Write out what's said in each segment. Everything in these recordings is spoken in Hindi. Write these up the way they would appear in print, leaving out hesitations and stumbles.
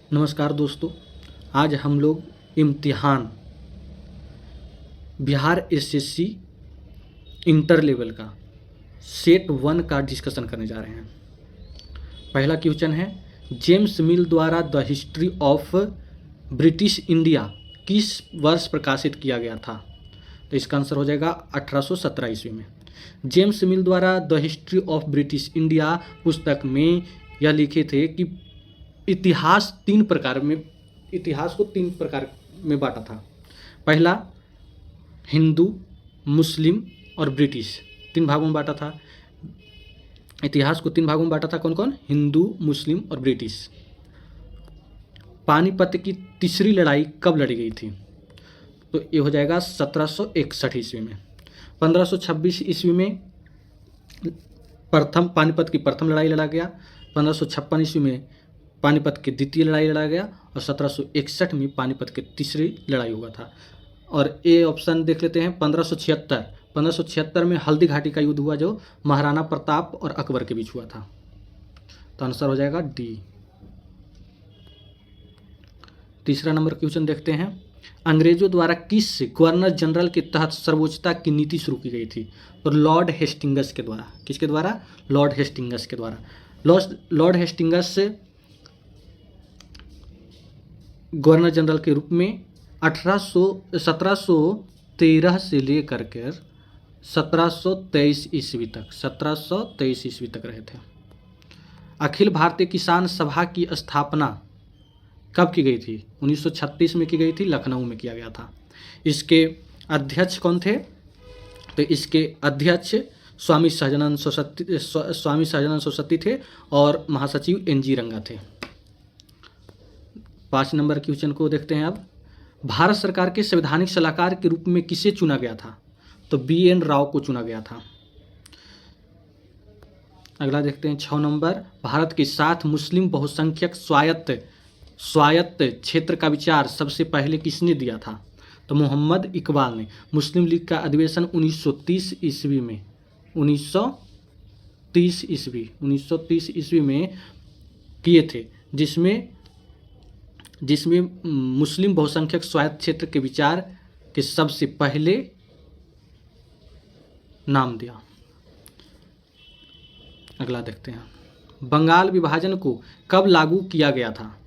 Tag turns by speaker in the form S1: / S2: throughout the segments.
S1: नमस्कार दोस्तों। आज हम लोग इम्तिहान बिहार एसएससी इंटर लेवल का सेट 1 का डिस्कशन करने जा रहे हैं। पहला क्वेश्चन है, जेम्स मिल द्वारा the history of British India किस वर्ष प्रकाशित किया गया था? तो इसका आंसर हो जाएगा 1817 ईस्वी में। जेम्स मिल द्वारा the history of British India पुस्तक में यह लिखे थे कि इतिहास को तीन प्रकार में बांटा था। पहला, हिंदू, मुस्लिम और ब्रिटिश, तीन भागों में बांटा था। इतिहास को तीन भागों में बांटा था। कौन कौन? हिंदू, मुस्लिम और ब्रिटिश। पानीपत की तीसरी लड़ाई कब लड़ी गई थी? तो ये हो जाएगा 1761 ईस्वी में। 1526 ईस्वी में पानीपत की प्रथम लड़ाई लड़ा गया। 1556 ईस्वी में पानीपत की द्वितीय लड़ाई लड़ा गया और 1761 में पानीपत की तीसरी लड़ाई हुआ था। और ए ऑप्शन देख लेते हैं, 1576 में हल्दी घाटी का युद्ध हुआ जो महाराणा प्रताप और अकबर के बीच हुआ था। तो आंसर हो जाएगा डी। तीसरा नंबर क्वेश्चन देखते हैं, अंग्रेजों द्वारा किस गवर्नर जनरल के तहत सर्वोच्चता की नीति शुरू की गई थी? तो लॉर्ड हेस्टिंगस के द्वारा। किसके द्वारा? लॉर्ड हेस्टिंगस के द्वारा। लॉर्ड हेस्टिंगस गवर्नर जनरल के रूप में 1713 से लेकर के 1723 ईस्वी तक रहे थे। अखिल भारतीय किसान सभा की स्थापना कब की गई थी? 1936 में की गई थी, लखनऊ में किया गया था। इसके अध्यक्ष कौन थे? तो इसके अध्यक्ष स्वामी सहजानंद सरस्वती थे और महासचिव एन.जी. रंगा थे। 5 नंबर क्वेश्चन को देखते हैं अब, भारत सरकार के संवैधानिक सलाहकार के रूप में किसे चुना गया था? तो बी.एन. राव को चुना गया था। अगला देखते हैं 6 नंबर, भारत के 7 मुस्लिम बहुसंख्यक स्वायत्त क्षेत्र का विचार सबसे पहले किसने दिया था? तो मोहम्मद इकबाल ने। मुस्लिम लीग का अधिवेशन 1930 ईस्वी में किए थे, जिसमें मुस्लिम बहुसंख्यक स्वायत्त क्षेत्र के विचार के सबसे पहले नाम दिया। अगला देखते हैं, बंगाल विभाजन को कब लागू किया गया था?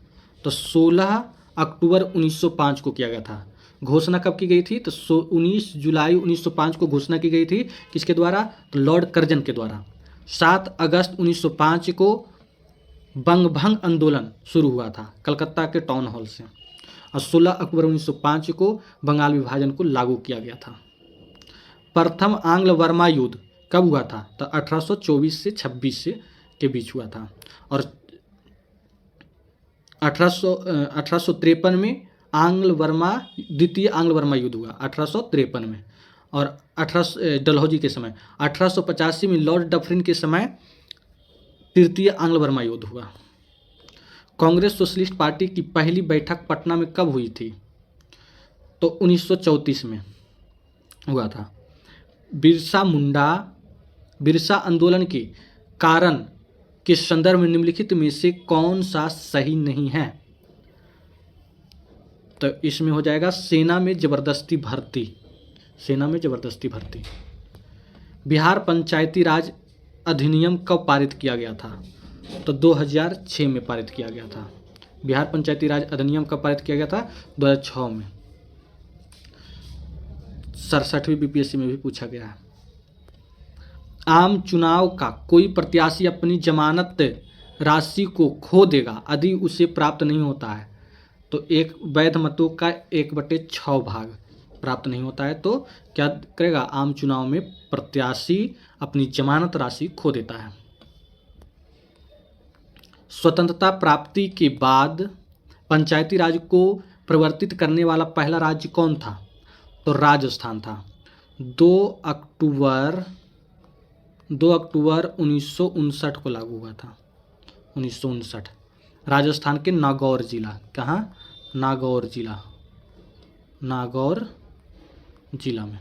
S1: तो 16 अक्टूबर 1905 को किया गया था। घोषणा कब की गई थी? तो 19 जुलाई 1905 को घोषणा की गई थी। किसके द्वारा? तो लॉर्ड कर्जन के द्वारा। 7 अगस्त 1905 को बंगभंग आंदोलन शुरू हुआ था कलकत्ता के टाउन हॉल से, और 16 अक्टूबर 1905 को बंगाल विभाजन को लागू किया गया था। प्रथम आंग्ल बर्मा युद्ध कब हुआ था? तो 1824 से 26 के बीच हुआ था। और 1853 में द्वितीय आंग्ल बर्मा युद्ध हुआ 1853 में, और डलहौजी के समय 1885 में लॉर्ड डफरिन के समय तृतीय आंग्ल बर्मा युद्ध हुआ। कांग्रेस सोशलिस्ट पार्टी की पहली बैठक पटना में कब हुई थी? तो 1934 में हुआ था। बिरसा आंदोलन के कारण के संदर्भ में निम्नलिखित में से कौन सा सही नहीं है? तो इसमें हो जाएगा सेना में जबरदस्ती भर्ती। बिहार पंचायती राज अधिनियम कब पारित किया गया था? तो 2006 में पारित किया गया था। बिहार पंचायती राज अधिनियम कब पारित किया गया था? 2006 में। 67वीं बीपीएससी में भी पूछा गया है। आम चुनाव का कोई प्रत्याशी अपनी जमानत राशि को खो देगा यदि उसे प्राप्त नहीं होता है तो एक वैध मतों का 1/6 भाग प्राप्त नहीं होता है तो क्या करेगा? आम चुनाव में प्रत्याशी अपनी जमानत राशि खो देता है। स्वतंत्रता प्राप्ति के बाद पंचायती राज को प्रवर्तित करने वाला पहला राज्य कौन था? तो राजस्थान था। 2 अक्टूबर 1959 को लागू हुआ था। 1959 राजस्थान के नागौर जिला। कहाँ? नागौर जिला में।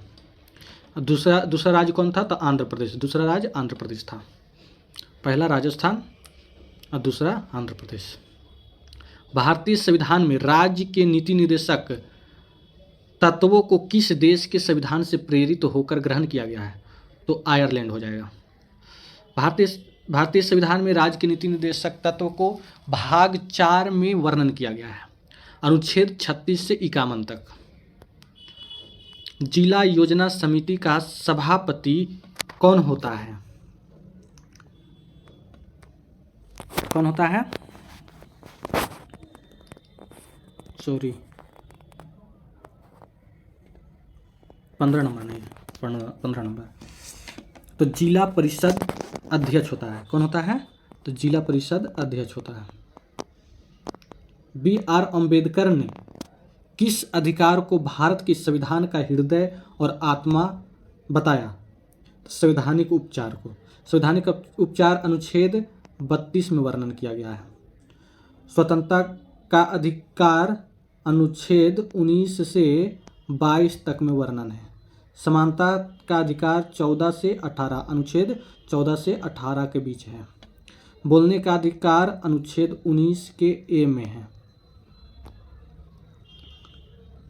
S1: दूसरा राज्य कौन था? तो आंध्र प्रदेश। दूसरा राज्य आंध्र प्रदेश था। पहला राजस्थान और दूसरा आंध्र प्रदेश। भारतीय संविधान में राज्य के नीति निर्देशक तत्वों को किस देश के संविधान से प्रेरित होकर ग्रहण किया गया है? तो आयरलैंड हो जाएगा। भारतीय संविधान में राज्य के नीति निर्देशक तत्व को भाग 4 में वर्णन किया गया है, अनुच्छेद 36 से 51 तक। जिला योजना समिति का सभापति कौन होता है? कौन होता है? 15 नंबर नहीं, 15 नंबर। तो जिला परिषद अध्यक्ष होता है। कौन होता है? तो जिला परिषद अध्यक्ष होता है। B.R. अम्बेडकर ने किस अधिकार को भारत के संविधान का हृदय और आत्मा बताया? संवैधानिक उपचार को। संवैधानिक उपचार अनुच्छेद 32 में वर्णन किया गया है। स्वतंत्रता का अधिकार अनुच्छेद 19 से 22 तक में वर्णन है। समानता का अधिकार 14 से 18, अनुच्छेद 14 से 18 के बीच है। बोलने का अधिकार अनुच्छेद 19 के ए में है।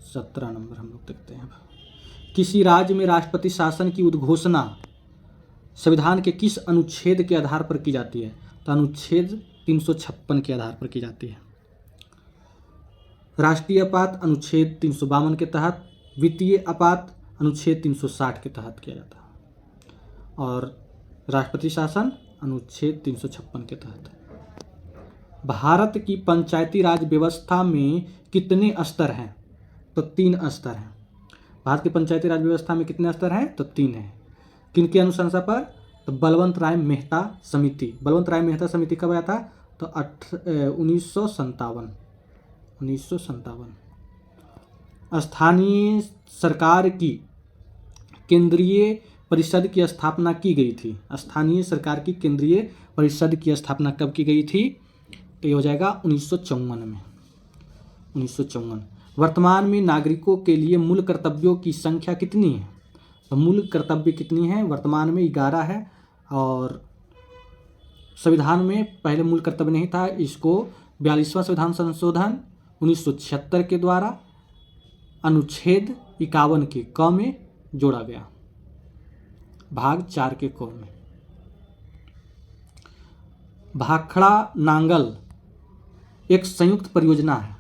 S1: 17 नंबर हम लोग देखते हैं। किसी राज्य में राष्ट्रपति शासन की उद्घोषणा संविधान के किस अनुच्छेद के आधार पर की जाती है? तो अनुच्छेद 356 के आधार पर की जाती है। राष्ट्रीय आपात अनुच्छेद 352 के तहत, वित्तीय आपात अनुच्छेद 360 के तहत किया जाता है और राष्ट्रपति शासन अनुच्छेद 356 के तहत। भारत की पंचायती राज व्यवस्था में कितने स्तर हैं? तो 3 स्तर हैं। भारत की पंचायती राज व्यवस्था में कितने स्तर हैं? तो 3 हैं। किनकी अनुशंसा पर? तो बलवंत राय मेहता समिति। बलवंत राय मेहता समिति कब आया था? तो 1957। स्थानीय सरकार की केंद्रीय परिषद की स्थापना की गई थी। स्थानीय सरकार की केंद्रीय परिषद की स्थापना कब की गई थी? तो ये हो जाएगा 1954 में। 1954। वर्तमान में नागरिकों के लिए मूल कर्तव्यों की संख्या कितनी है? तो मूल कर्तव्य कितनी है? वर्तमान में 11 है और संविधान में पहले मूल कर्तव्य नहीं था। इसको 42वां संविधान संशोधन 1976 के द्वारा अनुच्छेद 51 के क में जोड़ा गया, भाग 4 के क में। भाखड़ा नांगल एक संयुक्त परियोजना है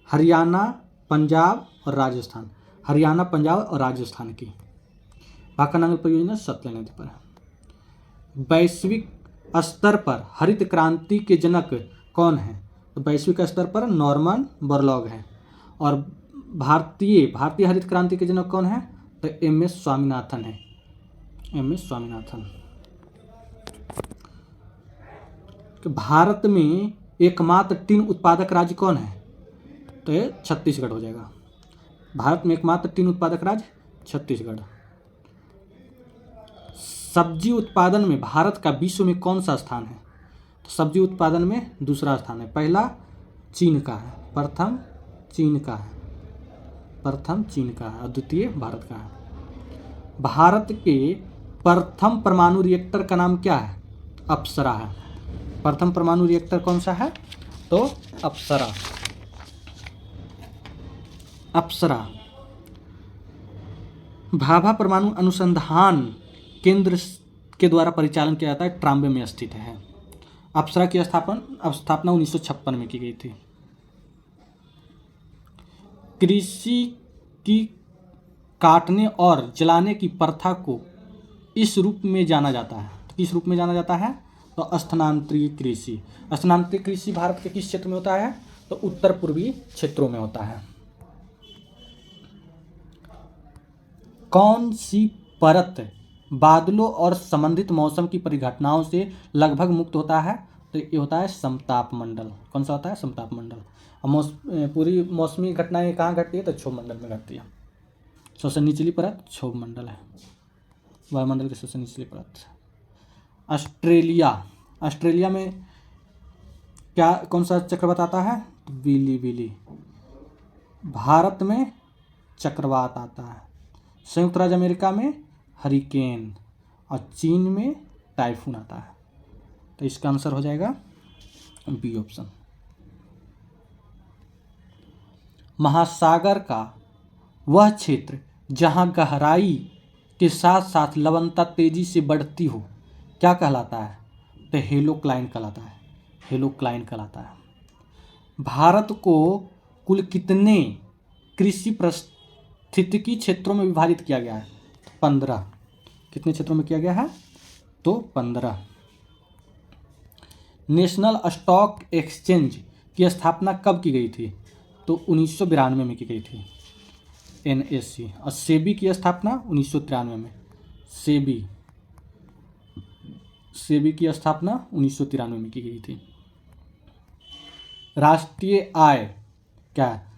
S1: हरियाणा, पंजाब और राजस्थान। हरियाणा, पंजाब और राजस्थान की भाखड़ा नांगल परियोजना सतलज नदी पर है। वैश्विक स्तर पर हरित क्रांति के जनक कौन है? तो वैश्विक स्तर पर नॉर्मन बोरलॉग है। और भारतीय हरित क्रांति के जनक कौन है? तो M.S. स्वामीनाथन है। M.S. स्वामीनाथन। तो भारत में एकमात्र टीन उत्पादक राज्य कौन है? तो ये छत्तीसगढ़ हो जाएगा। भारत में एकमात्र टीन उत्पादक राज्य छत्तीसगढ़। सब्जी उत्पादन में भारत का विश्व में कौन सा स्थान है? तो सब्जी उत्पादन में दूसरा स्थान है। पहला चीन का है, प्रथम चीन का है और द्वितीय भारत का है। भारत के प्रथम परमाणु रिएक्टर का नाम क्या है? अप्सरा है। प्रथम परमाणु रिएक्टर कौन सा है? तो अप्सरा। भाभा परमाणु अनुसंधान केंद्र के द्वारा परिचालन किया जाता है, ट्राम्बे में स्थित है। अप्सरा की स्थापना 1956 में की गई थी। कृषि की काटने और जलाने की प्रथा को इस रूप में जाना जाता है। तो किस रूप में जाना जाता है? तो स्थानांतरित कृषि। स्थानांतरित कृषि भारत के किस क्षेत्र में होता है? तो उत्तर पूर्वी क्षेत्रों में होता है। कौन सी परत बादलों और संबंधित मौसम की परिघटनाओं से लगभग मुक्त होता है? तो ये होता है समताप मंडल। कौन सा होता है? समताप मंडल। पूरी मौसमी घटनाएं कहाँ घटती है? तो क्षोभ मंडल में घटती है। सबसे निचली परत क्षोभ मंडल है, वायुमंडल की सबसे निचली परत। ऑस्ट्रेलिया में क्या कौन सा चक्रवात आता है? तो विली। भारत में चक्रवात आता है। संयुक्त राज्य अमेरिका में हरिकेन और चीन में टाइफून आता है। तो इसका आंसर हो जाएगा बी ऑप्शन। महासागर का वह क्षेत्र जहाँ गहराई के साथ साथ लवणता तेजी से बढ़ती हो क्या कहलाता है? तो हेलोक्लाइन कहलाता है। हेलोक्लाइन कहलाता है। भारत को कुल कितने कृषि पारिस्थितिकी क्षेत्रों में विभाजित किया गया है? 15। कितने क्षेत्रों में किया गया है? तो 15। नेशनल स्टॉक एक्सचेंज की स्थापना कब की गई थी? तो 1992 में की गई थी, NSE। और सेबी की स्थापना 1993 में। सेबी की स्थापना 1993 में की गई थी। राष्ट्रीय आय क्या है?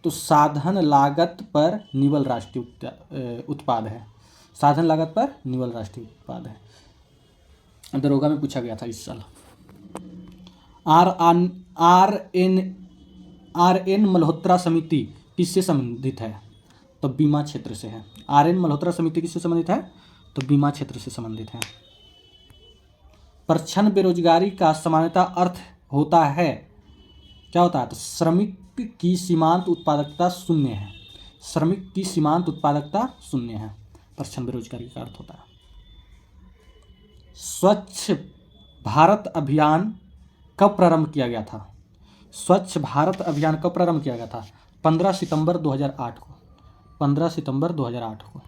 S1: तो साधन लागत पर निवल राष्ट्रीय उत्पाद है। साधन लागत पर निवल राष्ट्रीय उत्पाद है। दरोगा में पूछा गया था इस साल। आर एन मल्होत्रा समिति किससे संबंधित है? तो बीमा क्षेत्र से है। RN मल्होत्रा समिति किससे संबंधित है? तो बीमा क्षेत्र से संबंधित है। प्रच्छन्न बेरोजगारी का सामान्यतः अर्थ होता है, क्या होता है? तो श्रमिक की सीमांत उत्पादकता शून्य है। श्रमिक की सीमांत उत्पादकता शून्य है, प्रच्छन्न बेरोजगारी का अर्थ होता है। स्वच्छ भारत अभियान कब प्रारंभ किया गया था? स्वच्छ भारत अभियान कब प्रारंभ किया गया था? 15 सितंबर 2008 को। 15 सितंबर 2008 को।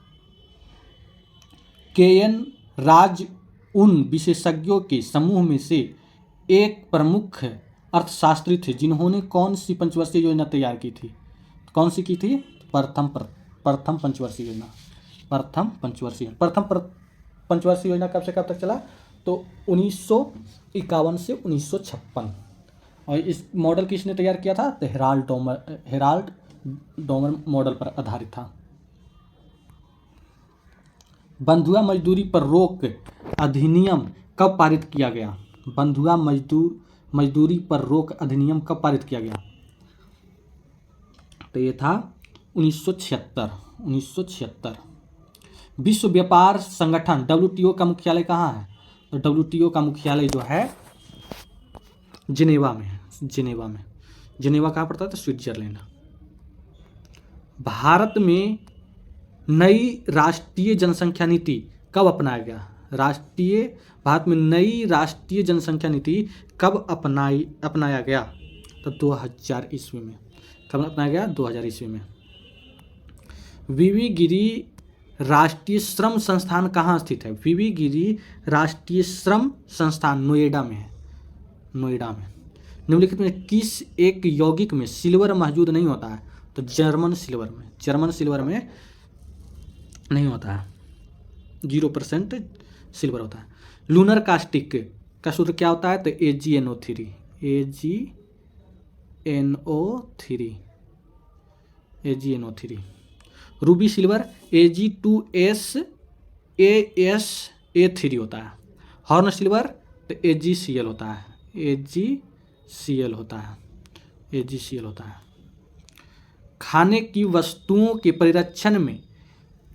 S1: KN राज उन विशेषज्ञों के समूह में से एक प्रमुख अर्थशास्त्री थे जिन्होंने कौन सी पंचवर्षीय योजना तैयार की थी? कौन सी की थी? प्रथम पंचवर्षीय योजना। प्रथम पंचवर्षीय योजना कब से कब तक चला? तो 1951 से 1956। और इस मॉडल किसने तैयार किया था? तो हेराल्ड डोमर मॉडल पर आधारित था। बंधुआ मजदूरी पर रोक अधिनियम कब पारित किया गया? बंधुआ मजदूरी पर रोक अधिनियम कब पारित किया गया? तो ये था 1976। विश्व व्यापार संगठन WTO का मुख्यालय कहाँ है? तो WTO का मुख्यालय जो है जिनेवा में है। जिनेवा कहाँ पड़ता है? तो स्विट्जरलैंड। भारत में नई राष्ट्रीय जनसंख्या नीति कब अपनाया गया? भारत में नई राष्ट्रीय जनसंख्या नीति कब अपनाया गया? तो 2000 ईस्वी में। कब अपनाया गया? 2000 ईस्वी में। वीवी गिरी राष्ट्रीय श्रम संस्थान कहाँ स्थित है? वीवी गिरी राष्ट्रीय श्रम संस्थान नोएडा में है। निम्नलिखित में किस एक यौगिक में सिल्वर मौजूद नहीं होता है? तो जर्मन सिल्वर में नहीं होता है, 0% सिल्वर होता है। लूनर कास्टिक का सूत्र क्या होता है? तो AgNO3। रूबी सिल्वर Ag2SaSA3 होता है। हॉर्न सिल्वर तो AgCl होता है। खाने की वस्तुओं के परिरक्षण में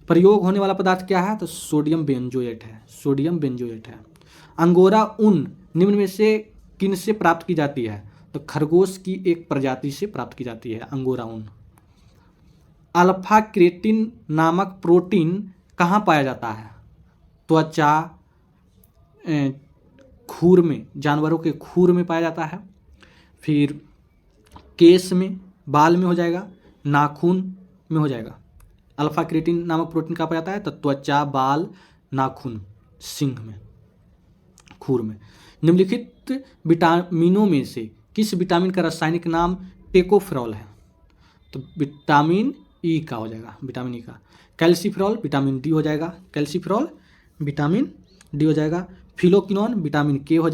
S1: प्रयोग होने वाला पदार्थ क्या है? तो सोडियम बेंजोएट है। अंगोरा ऊन निम्न में से किन से प्राप्त की जाती है? तो खरगोश की एक प्रजाति से प्राप्त की जाती है अंगोरा ऊन। अल्फा क्रेटिन नामक प्रोटीन कहाँ पाया जाता है? त्वचा, खूर में, जानवरों के खूर में पाया जाता है। फिर केस में, बाल में हो जाएगा, नाखून में हो जाएगा। अल्फा क्रेटिन नामक प्रोटीन कहाँ पाया जाता है? तो त्वचा, बाल, नाखून, सींग में, खूर में। निम्नलिखित विटामिनों में से किस विटामिन का रासायनिक नाम टेकोफेरॉल है? तो विटामिन ई का हो जाएगा, विटामिन ई का। कैल्सीफेरॉल विटामिन डी हो जाएगा, फिलोक्विनोन विटामिन के हो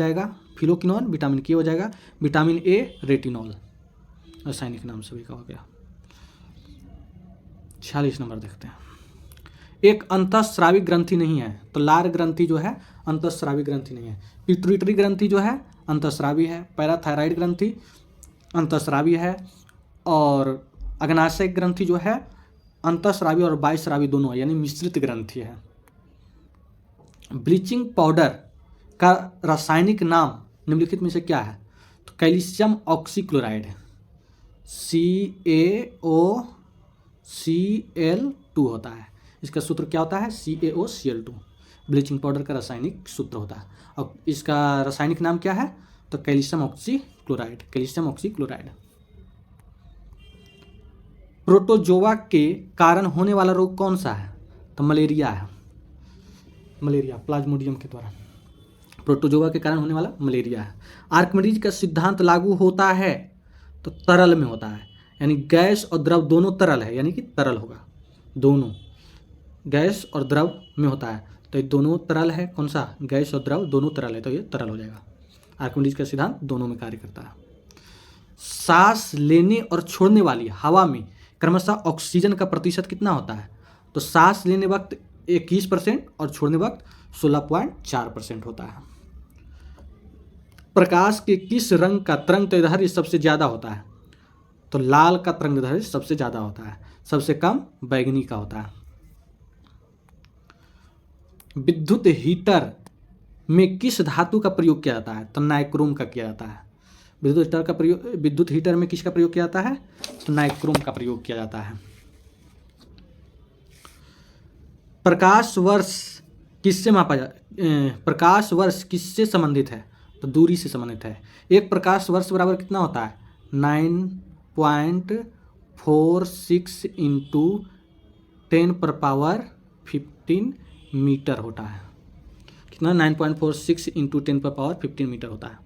S1: जाएगा, विटामिन ए रेटिनॉल, रासायनिक नाम सभी का हो गया। 46 नंबर देखते हैं। एक अंतःस्रावी ग्रंथि नहीं है, तो लार ग्रंथि जो है अंतःस्रावी ग्रंथि नहीं है। पिट्यूटरी ग्रंथि जो है अंतःस्रावी है। पैराथायराइड ग्रंथि अंतःस्रावी है। और अग्नाशय ग्रंथि जो है अंतःस्रावी और बाह्यस्रावी दोनों है, यानी मिश्रित ग्रंथि है। ब्लीचिंग पाउडर का रासायनिक नाम निम्नलिखित में से क्या है? तो कैल्शियम ऑक्सीक्लोराइड है। CaOCl2 होता है। इसका सूत्र क्या होता है? CaOCl2 ब्लीचिंग पाउडर का रासायनिक सूत्र होता है। और इसका रासायनिक नाम क्या है? तो calcium oxychloride, calcium oxychloride. Protozoa के कारण होने वाला रोग कौन सा है? तो मलेरिया है, मलेरिया प्लाज्मोडियम के द्वारा। प्रोटोजोआ के कारण होने वाला मलेरिया है। आर्किमिडीज का सिद्धांत लागू होता है तो तरल में होता है, यानी गैस और द्रव दोनों तरल है, यानी कि तरल होगा, दोनों गैस और द्रव में होता है। तो ये दोनों तरल है, कौन सा? गैस और द्रव दोनों तरल है, तो ये तरल हो जाएगा। आर्किमिडीज का सिद्धांत दोनों में कार्य करता है। सांस लेने और छोड़ने वाली हवा में क्रमशः ऑक्सीजन का प्रतिशत कितना होता है? तो सांस लेने वक्त 21% और छोड़ने वक्त 16.4% होता है। प्रकाश के किस रंग का तरंगदैर्ध्य सबसे ज्यादा होता है? तो लाल का तरंगदैर्ध्य सबसे ज्यादा होता है, सबसे कम बैंगनी का होता है। विद्युत हीटर में किस धातु का प्रयोग किया जाता है? तो नाइक्रोम का किया जाता है। विद्युत हीटर में किसका प्रयोग किया जाता है? तो नाइक्रोम का प्रयोग किया जाता है। प्रकाश वर्ष किससे मापा प्रकाश वर्ष किससे संबंधित है? तो दूरी से संबंधित है। एक प्रकाश वर्ष बराबर कितना होता है? 9.46 इंटू 10⁻15 मीटर होता है। कितना? 9.46 इंटू 10⁻15 मीटर होता है।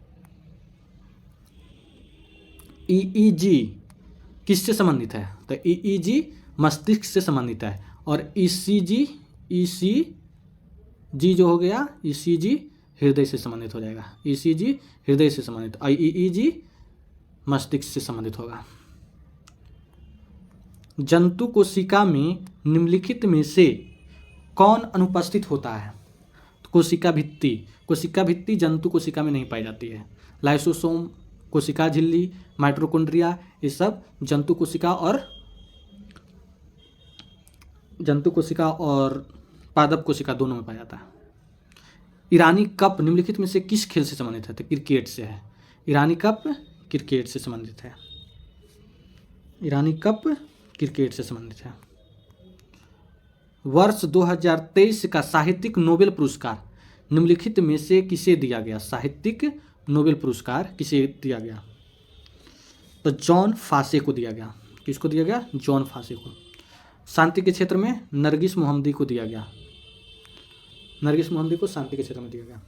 S1: EEG किससे संबंधित है? तो EEG मस्तिष्क से संबंधित है। और ECG जो हो गया, ECG हृदय से संबंधित हो जाएगा। ECG हृदय से संबंधित और EEG मस्तिष्क से संबंधित होगा। जंतु कोशिका में निम्नलिखित में से कौन अनुपस्थित होता है? तो कोशिका भित्ति जंतु कोशिका में नहीं पाई जाती है। लाइसोसोम, कोशिका झिल्ली, माइटोकॉन्ड्रिया, ये सब जंतु कोशिका और पादप कोशिका दोनों में पाया जाता है। ईरानी कप निम्नलिखित में से किस खेल से संबंधित है? तो क्रिकेट से है। ईरानी कप क्रिकेट से संबंधित है। ईरानी कप क्रिकेट से संबंधित है। वर्ष 2023 का साहित्यिक नोबेल पुरस्कार निम्नलिखित में से किसे दिया गया? साहित्यिक नोबेल पुरस्कार किसे दिया गया? तो जॉन फासे को दिया गया। किसको दिया गया? जॉन फासे को। शांति के क्षेत्र में नरगिस मोहम्मदी को दिया गया। नरगिस मोहम्मदी को शांति के क्षेत्र में दिया गया।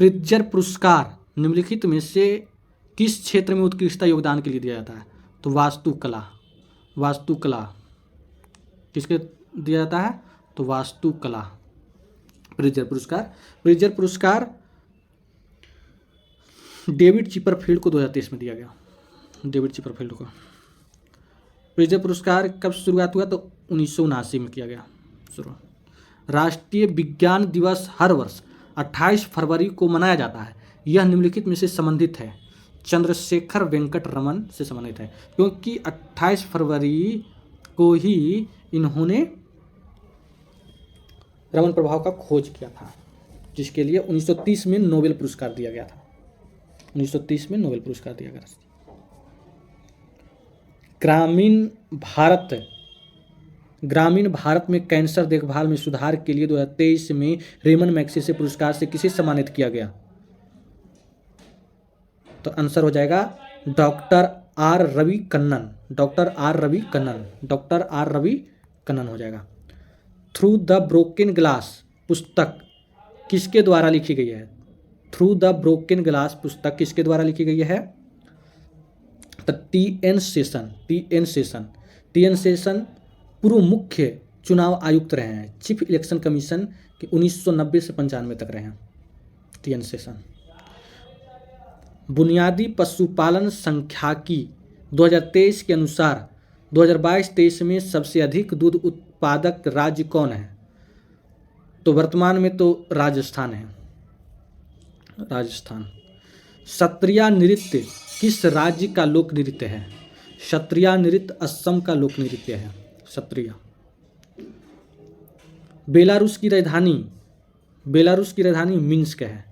S1: प्रित्जर पुरस्कार निम्नलिखित में से किस क्षेत्र में उत्कृष्टता योगदान के लिए दिया जाता है? तो वास्तुकला किसके दिया जाता है? तो वास्तुकला। प्रित्जर पुरस्कार डेविड चिपरफील्ड को 2023 में दिया गया। डेविड चिपरफील्ड को। प्रित्जर पुरस्कार कब शुरुआत हुआ? तो 1979 में किया गया शुरू। राष्ट्रीय विज्ञान दिवस हर वर्ष 28 फरवरी को मनाया जाता है। यह निम्नलिखित में से संबंधित है? चंद्रशेखर वेंकट रमन से संबंधित है, क्योंकि 28 फरवरी को ही इन्होंने रमन प्रभाव का खोज किया था, जिसके लिए 1930 में नोबेल पुरस्कार दिया गया था। 1930 में नोबेल पुरस्कार दिया गया। ग्रामीण भारत में कैंसर देखभाल में सुधार के लिए 2023 में रेमन मैग्सेसे पुरस्कार से किसे सम्मानित किया गया? तो आंसर हो जाएगा डॉक्टर आर रवि कन्नन हो जाएगा। थ्रू द ब्रोकन ग्लास पुस्तक किसके द्वारा लिखी गई है? थ्रू द ब्रोकन ग्लास पुस्तक किसके द्वारा लिखी गई है? तो टी.एन. शेषन पूर्व मुख्य चुनाव आयुक्त रहे हैं, चीफ इलेक्शन कमीशन के 1990 से 95 तक रहे हैं टी.एन. शेषन। बुनियादी पशुपालन सांख्यिकी 2023 के अनुसार 2022-23 में सबसे अधिक दूध उत्पादक राज्य कौन है? तो वर्तमान में तो राजस्थान है। क्षत्रिय नृत्य किस राज्य का लोक नृत्य है? क्षत्रिय नृत्य असम का लोक नृत्य है। क्षत्रिय। बेलारूस की राजधानी मिन्स्क है।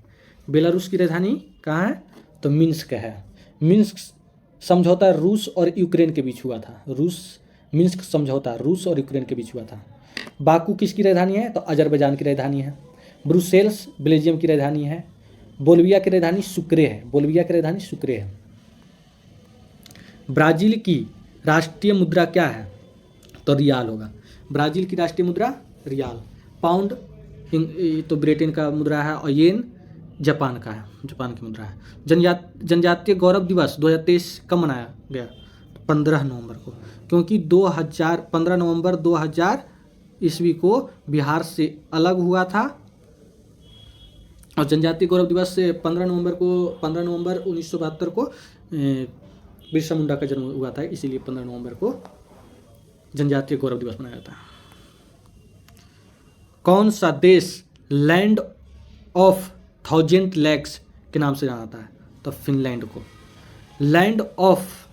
S1: बेलारूस की राजधानी कहाँ है? तो मिन्स्क है। मिन्स्क समझौता रूस और यूक्रेन के बीच हुआ था। रूस मिन्स्क समझौता रूस और यूक्रेन के बीच हुआ था। बाकू किसकी राजधानी है? तो अजरबैजान की राजधानी है। ब्रुसेल्स बेल्जियम की राजधानी है। बोल्विया की राजधानी सुक्रे है। बोल्विया की राजधानी सुक्रे है। ब्राज़ील की राष्ट्रीय मुद्रा क्या है? तो रियाल होगा। ब्राज़ील की राष्ट्रीय मुद्रा रियाल। पाउंड तो ब्रिटेन का मुद्रा है और येन जापान का है, जापान की मुद्रा है। जनजातीय गौरव दिवस 2023 कब मनाया गया? 15 नवंबर को, क्योंकि 15 नवंबर 2000 ईस्वी को बिहार से अलग हुआ था और जनजातीय गौरव दिवस से 15 नवंबर 1972 को बिरसा मुंडा का जन्म हुआ था, इसीलिए 15 नवंबर को जनजातीय गौरव दिवस मनाया जाता है। कौन सा देश लैंड ऑफ 1000 लेक्स के नाम से जाना जाता है? तो फिनलैंड को। लैंड ऑफ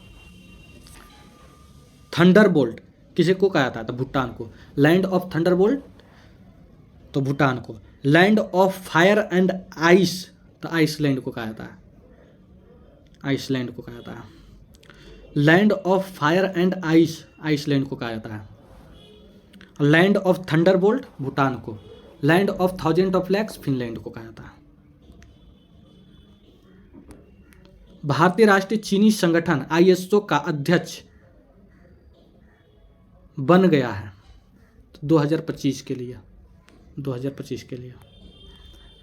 S1: थंडरबोल्ट किसे को कहा जाता है? तो भूटान को। लैंड ऑफ थंडरबोल्ट तो भूटान को। Land of fire and ice तो आइसलैंड को कहा जाता है। आइसलैंड को कहा जाता है। Land of fire and ice Iceland को कहा जाता है। लैंड ऑफ थंडरबोल्ट भूटान को। Land of 1000 of lakes Finland को कहा जाता है। भारतीय राष्ट्रीय चीनी संगठन ISO का अध्यक्ष बन गया है 2025 के लिए। 2025 के लिए।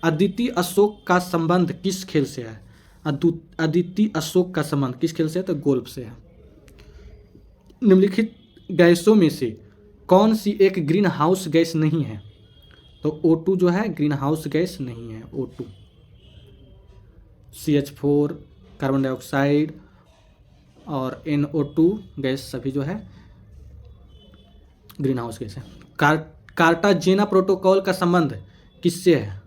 S1: अदिति अशोक का संबंध किस खेल से है? अदिति अशोक का संबंध किस खेल से है? तो गोल्फ से है। निम्नलिखित गैसों में से कौन सी एक ग्रीन हाउस गैस नहीं है? तो O2 जो है ग्रीन हाउस गैस नहीं है। O2 CH4 कार्बन डाइऑक्साइड और NO2 गैस सभी जो है ग्रीन हाउस गैस है। कार्टाजेना प्रोटोकॉल का संबंध किससे है?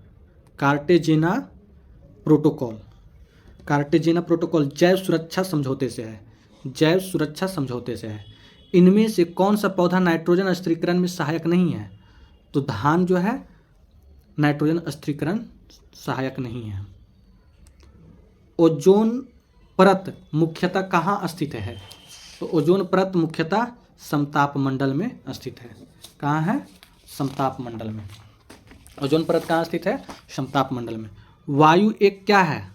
S1: कार्टेजेना प्रोटोकॉल जैव सुरक्षा समझौते से है। जैव सुरक्षा समझौते से है। इनमें से कौन सा पौधा नाइट्रोजन स्थिरीकरण में सहायक नहीं है? तो धान जो है नाइट्रोजन स्थिरीकरण सहायक नहीं है। ओजोन परत मुख्यतः कहाँ स्थित है? तो ओजोन परत मुख्यतः समताप मंडल में स्थित है। कहाँ है? समताप मंडल में। ओजोन परत कहाँ स्थित है? समताप मंडल में। वायु एक क्या है?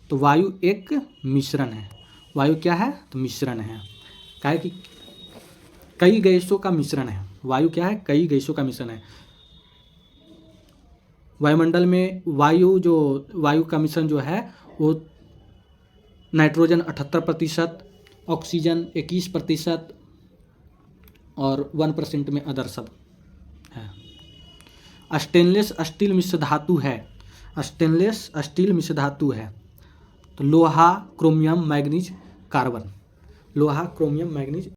S1: तो वायु एक मिश्रण है। वायु क्या है? तो मिश्रण है। क्या है कि कई गैसों का मिश्रण है। वायु क्या है? कई गैसों का मिश्रण है। वायुमंडल में वायु का मिश्रण जो है वो नाइट्रोजन 78%, ऑक्सीजन 21% और 1% में अदर सब है। स्टेनलेस स्टील मिश्र धातु है। स्टेनलेस स्टील मिश्र धातु है तो लोहा, क्रोमियम, मैग्नीज, कार्बन। लोहा, क्रोमियम, मैग्नीज